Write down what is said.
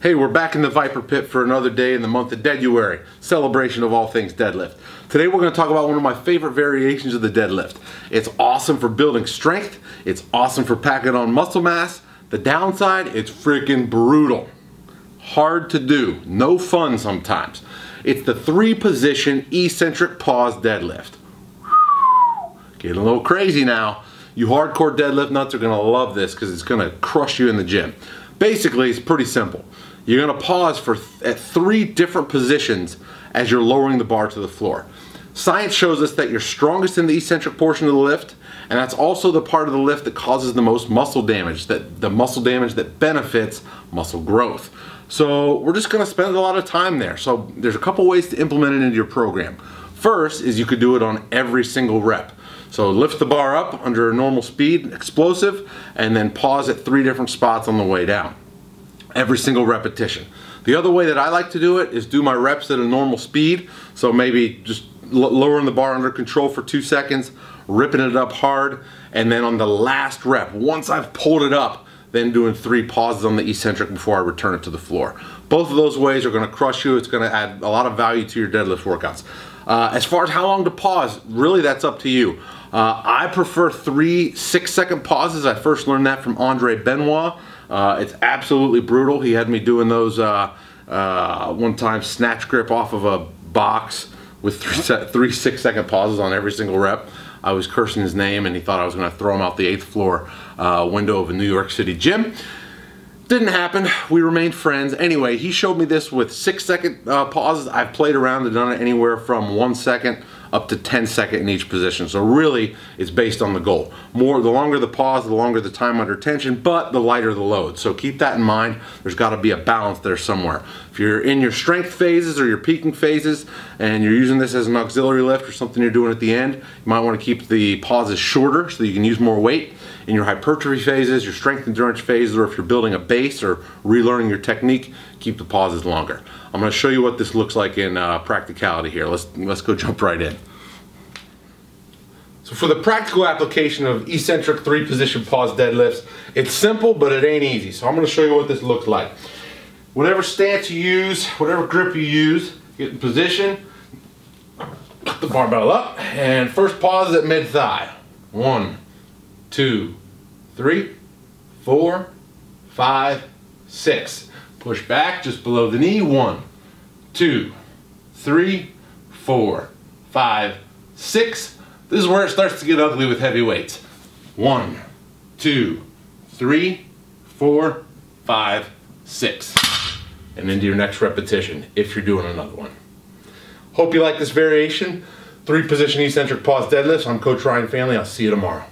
Hey, we're back in the Viper Pit for another day in the month of Deaduary, celebration of all things deadlift. Today we're going to talk about one of my favorite variations of the deadlift. It's awesome for building strength, it's awesome for packing on muscle mass. The downside, it's freaking brutal. Hard to do, no fun sometimes. It's the 3-position eccentric pause deadlift. Getting a little crazy now. You hardcore deadlift nuts are going to love this because it's going to crush you in the gym. Basically, it's pretty simple. You're going to pause at 3 different positions as you're lowering the bar to the floor. Science shows us that you're strongest in the eccentric portion of the lift, and that's also the part of the lift that causes the most muscle damage, the muscle damage that benefits muscle growth. So we're just going to spend a lot of time there. So there's a couple ways to implement it into your program. First is you could do it on every single rep. So lift the bar up under a normal speed, explosive, and then pause at 3 different spots on the way down. Every single repetition. The other way that I like to do it is do my reps at a normal speed. So maybe just lowering the bar under control for 2 seconds, ripping it up hard, and then on the last rep, once I've pulled it up, then doing 3 pauses on the eccentric before I return it to the floor. Both of those ways are going to crush you. It's going to add a lot of value to your deadlift workouts. As far as how long to pause, really that's up to you. I prefer 3 6-second pauses. I first learned that from Andre Benoit. It's absolutely brutal. He had me doing those one time snatch grip off of a box with 3 6-second pauses on every single rep. I was cursing his name and he thought I was going to throw him out the 8th floor window of a New York City gym. Didn't happen. We remained friends. Anyway, he showed me this with 6-second pauses. I've played around and done it anywhere from 1 second up to 10 seconds in each position. So really, it's based on the goal. The longer the pause, the longer the time under tension, but the lighter the load. So keep that in mind. There's got to be a balance there somewhere. If you're in your strength phases or your peaking phases and you're using this as an auxiliary lift or something you're doing at the end, you might want to keep the pauses shorter so that you can use more weight. In your hypertrophy phases, your strength endurance phases, or if you're building a base or relearning your technique, keep the pauses longer. I'm going to show you what this looks like in practicality here. Let's go jump right in. So for the practical application of eccentric 3-position pause deadlifts, it's simple, but it ain't easy. So I'm going to show you what this looks like. Whatever stance you use, whatever grip you use, get in position, put the barbell up, and first pause at mid-thigh. 1, 2, 3, 4, 5, 6. Push back just below the knee. 1, 2, 3, 4, 5, 6. This is where it starts to get ugly with heavy weights. 1, 2, 3, 4, 5, 6. And into your next repetition if you're doing another one. Hope you like this variation. 3-position eccentric pause deadlifts. I'm Coach Ryan Family. I'll see you tomorrow.